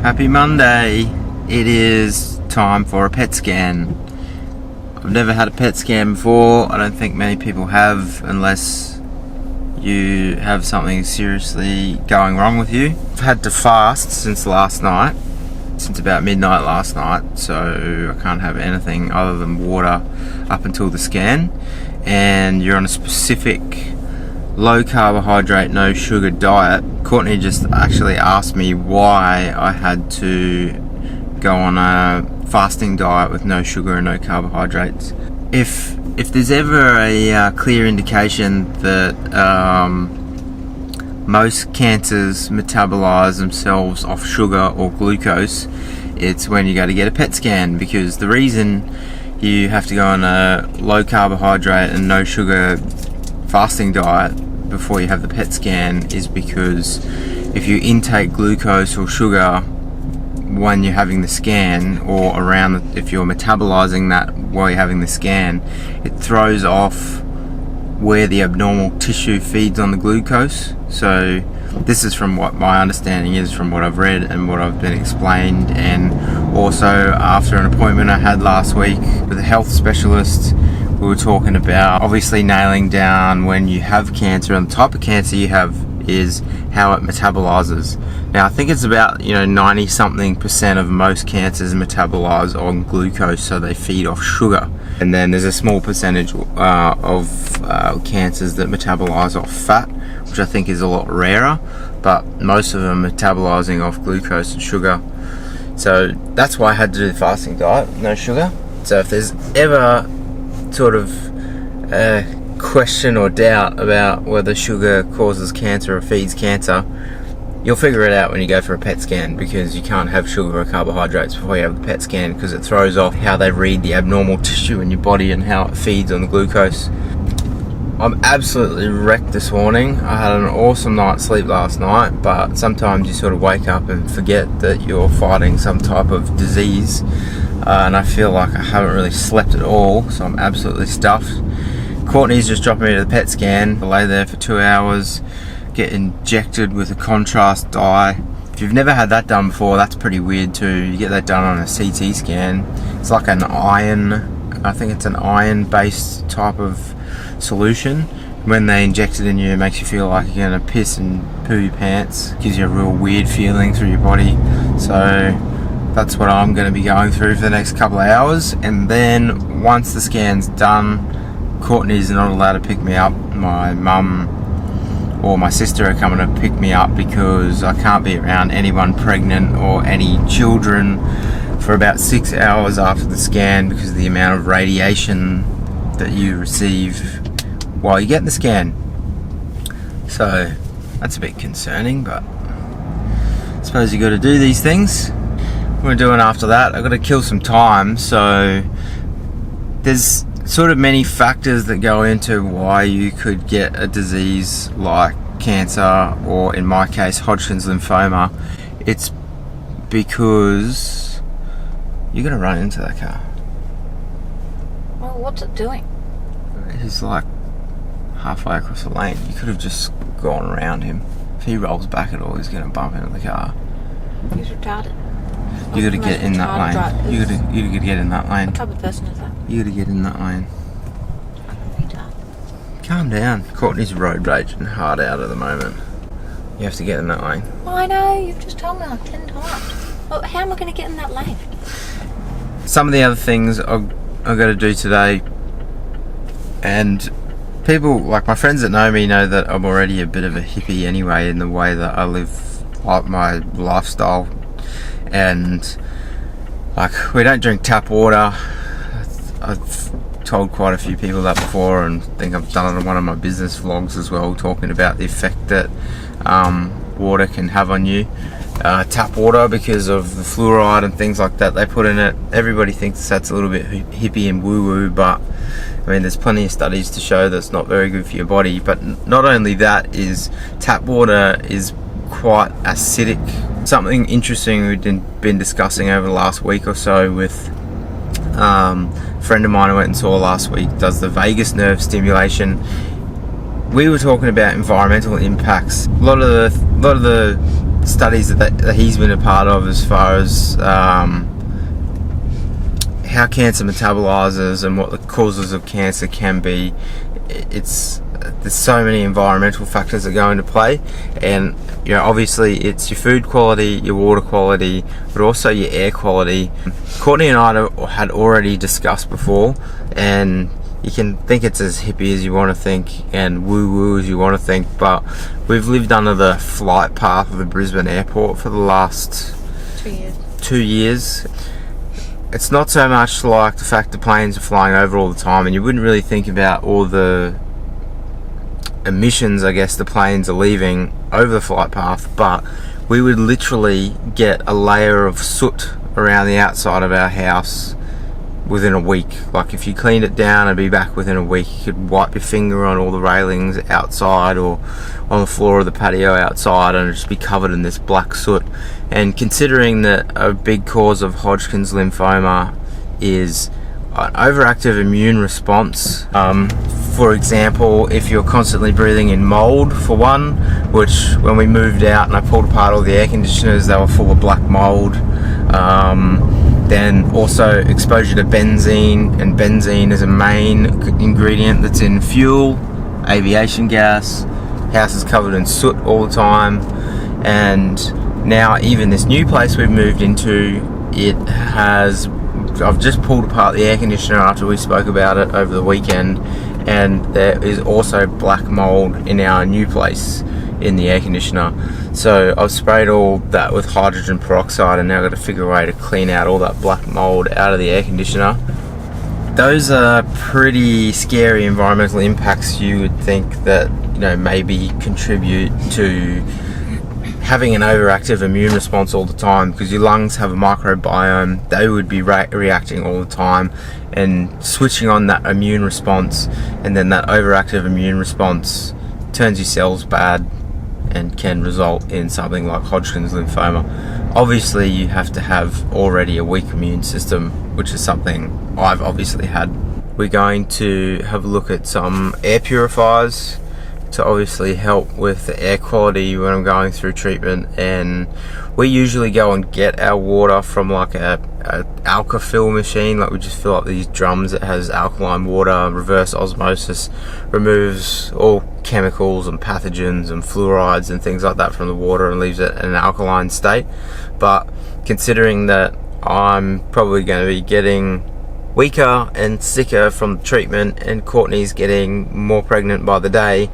Happy Monday. It is time for a PET scan. I've never had a PET scan before. I don't think many people have, unless you have something seriously going wrong with you. I've had to fast since last night, since about midnight last night, so I can't have anything other than water up until the scan. And you're on a specific low carbohydrate, no sugar diet. Courtney just actually asked me why I had to go on a fasting diet with no sugar and no carbohydrates. If there's ever a clear indication that most cancers metabolize themselves off sugar or glucose, it's when you go to get a PET scan, because the reason you have to go on a low carbohydrate and no sugar fasting diet before you have the PET scan is because if you intake glucose or sugar when you're having the scan, or if you're metabolizing that while you're having the scan, it throws off where the abnormal tissue feeds on the glucose. So this is from what my understanding is, from what I've read and what I've been explained, and also after an appointment I had last week with a health specialist. We were talking about obviously nailing down when you have cancer, and the type of cancer you have is how it metabolizes. Now I think it's about 90 something percent of most cancers metabolize on glucose, so they feed off sugar. And then there's a small percentage of cancers that metabolize off fat, which I think is a lot rarer, but most of them metabolizing off glucose and sugar. So that's why I had to do the fasting diet, no sugar. So if there's ever sort of question or doubt about whether sugar causes cancer or feeds cancer, you'll figure it out when you go for a PET scan, because you can't have sugar or carbohydrates before you have the PET scan, because it throws off how they read the abnormal tissue in your body and how it feeds on the glucose. I'm absolutely wrecked this morning. I had an awesome night's sleep last night, but sometimes you sort of wake up and forget that you're fighting some type of disease. And I feel like I haven't really slept at all, so I'm absolutely stuffed. Courtney's just dropping me to the PET scan. I lay there for 2 hours, get injected with a contrast dye. If you've never had that done before, that's pretty weird too. You get that done on a CT scan. It's like an iron, I think it's an iron-based type of solution. When they inject it in you, it makes you feel like you're gonna piss and poo your pants. Gives you a real weird feeling through your body. So that's what I'm going to be going through for the next couple of hours. And then once the scan's done, Courtney's not allowed to pick me up. My mum or my sister are coming to pick me up, because I can't be around anyone pregnant or any children for about 6 hours after the scan, because of the amount of radiation that you receive while you're getting the scan. So that's a bit concerning, but I suppose you got to do these things. What we're doing after that, I've got to kill some time. So there's sort of many factors that go into why you could get a disease like cancer, or in my case Hodgkins lymphoma. It's because you're going to run into that car. Well, what's it doing? He's like halfway across the lane. You could have just gone around him. If he rolls back at all, he's going to bump into the car. He's retarded. You got to get in that lane. You got to get in that lane. What type of person is that? You got to get in that lane. Retard. Calm down. Courtney's road raging hard out at the moment. You have to get in that lane. Oh, I know. You've just told me like 10 times. Well, how am I going to get in that lane? Some of the other things I've got to do today, and people like my friends that know me know that I'm already a bit of a hippie anyway, in the way that I live my lifestyle. And like, we don't drink tap water. I've told quite a few people that before, and I think I've done it on one of my business vlogs as well, talking about the effect that water can have on you. Tap water, because of the fluoride and things like that they put in it. Everybody thinks that's a little bit hippie and woo-woo, but I mean, there's plenty of studies to show that's not very good for your body. But not only that, is tap water is quite acidic. Something interesting we've been discussing over the last week or so with a friend of mine I went and saw last week, does the vagus nerve stimulation. We were talking about environmental impacts. A lot of the lot of the studies that he's been a part of, as far as how cancer metabolizes and what the causes of cancer can be, there's so many environmental factors that go into play, and obviously it's your food quality, your water quality, but also your air quality. Courtney and I had already discussed before, and you can think it's as hippie as you want to think and woo-woo as you want to think, but we've lived under the flight path of the Brisbane airport for the last 2 years. It's not so much like the fact the planes are flying over all the time, and you wouldn't really think about all the emissions, I guess, the planes are leaving over the flight path, but we would literally get a layer of soot around the outside of our house within a week. Like, if you cleaned it down, it'd be back within a week. You could wipe your finger on all the railings outside or on the floor of the patio outside, and it'd just be covered in this black soot. And considering that a big cause of Hodgkins lymphoma is an overactive immune response, for example, if you're constantly breathing in mold, for one, which when we moved out and I pulled apart all the air conditioners, they were full of black mold. Then also exposure to benzene, and benzene is a main ingredient that's in fuel, aviation gas. House is covered in soot all the time, and now even this new place we've moved into, I've just pulled apart the air conditioner after we spoke about it over the weekend, and there is also black mold in our new place in the air conditioner. So I've sprayed all that with hydrogen peroxide, and now I've got to figure a way to clean out all that black mold out of the air conditioner. Those are pretty scary environmental impacts. You would think that maybe contribute to having an overactive immune response all the time, because your lungs have a microbiome. They would be reacting all the time and switching on that immune response, and then that overactive immune response turns your cells bad and can result in something like Hodgkin's lymphoma. Obviously you have to have already a weak immune system, which is something I've obviously had. We're going to have a look at some air purifiers to obviously help with the air quality when I'm going through treatment, and we usually go and get our water from like a alka-fill machine. Like, we just fill up these drums that has alkaline water, reverse osmosis, removes all chemicals and pathogens and fluorides and things like that from the water and leaves it in an alkaline state. But considering that I'm probably going to be getting weaker and sicker from the treatment, and Courtney's getting more pregnant by the day,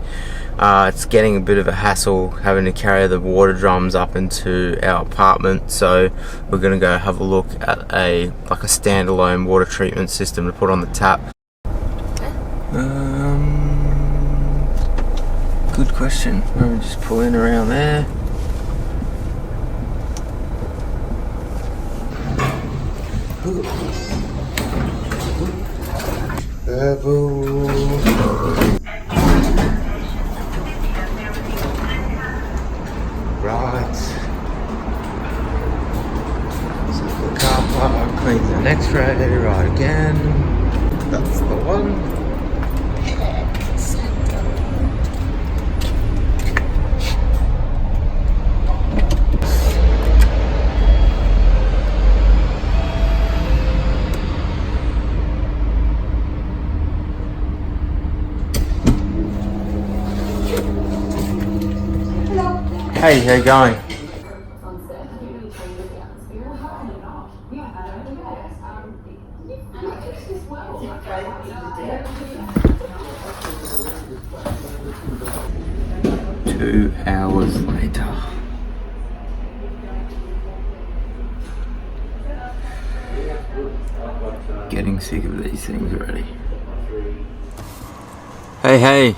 it's getting a bit of a hassle having to carry the water drums up into our apartment. So we're going to go have a look at a standalone water treatment system to put on the tap. Good question. Let me just pull in around there. Right. So the car park cleans an X-ray right again. That's the one. Hey, how you going? 2 hours later. Getting sick of these things already. Hey,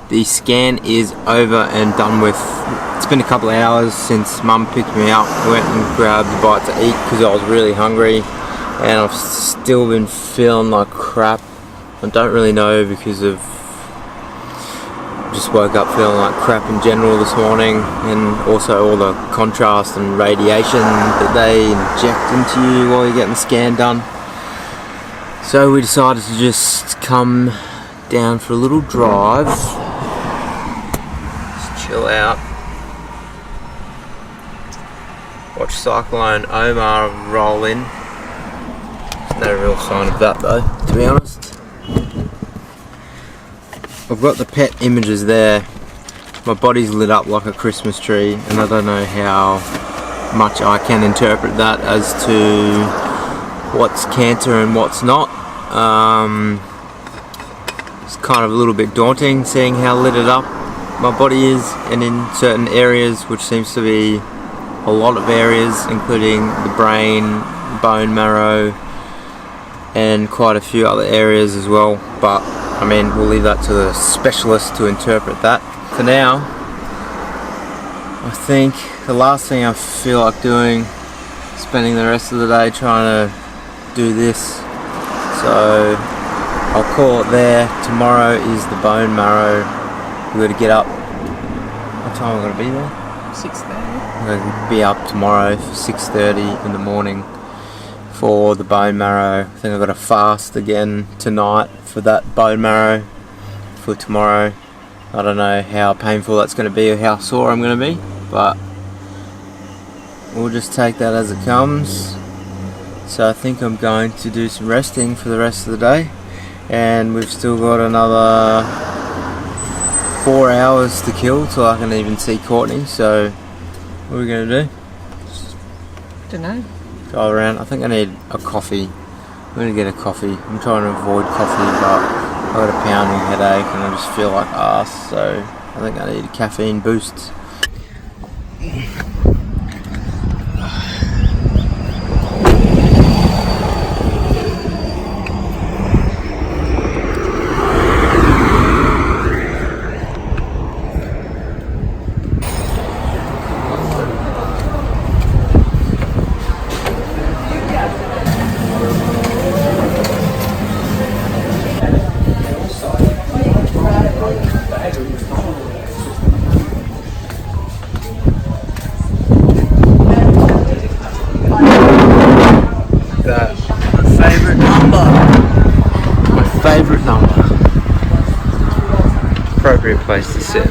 the scan is over and done with. It's been a couple of hours since Mum picked me up. Went and grabbed a bite to eat because I was really hungry, and I've still been feeling like crap. I don't really know because of just woke up feeling like crap in general this morning, and also all the contrast and radiation that they inject into you while you're getting the scan done. So we decided to just come down for a little drive, just chill out, Watch Cyclone Omar roll in. There's no real sign of that though, to be honest. I've got the pet images there. My body's lit up like a Christmas tree, and I don't know how much I can interpret that as to what's cancer and what's not. It's kind of a little bit daunting seeing how lit it up my body is, and in certain areas, which seems to be a lot of areas, including the brain, bone marrow, and quite a few other areas as well. But I mean, we'll leave that to the specialist to interpret that. For now, I think the last thing I feel like doing, spending the rest of the day trying to do this. So I'll call it there. Tomorrow is the bone marrow. We're going to get up. What time are we going to be there? 6:30. We're going to be up tomorrow for 6:30 in the morning for the bone marrow. I think I've got to fast again tonight for that bone marrow for tomorrow. I don't know how painful that's going to be or how sore I'm going to be, but we'll just take that as it comes. So I think I'm going to do some resting for the rest of the day, and we've still got another 4 hours to kill till I can even see Courtney. So what are we going to do? Don't know. Go around. I think I need a coffee. I'm going to get a coffee. I'm trying to avoid coffee, but I've got a pounding headache and I just feel like arse, so I think I need a caffeine boost. My favourite number. Appropriate place to sit.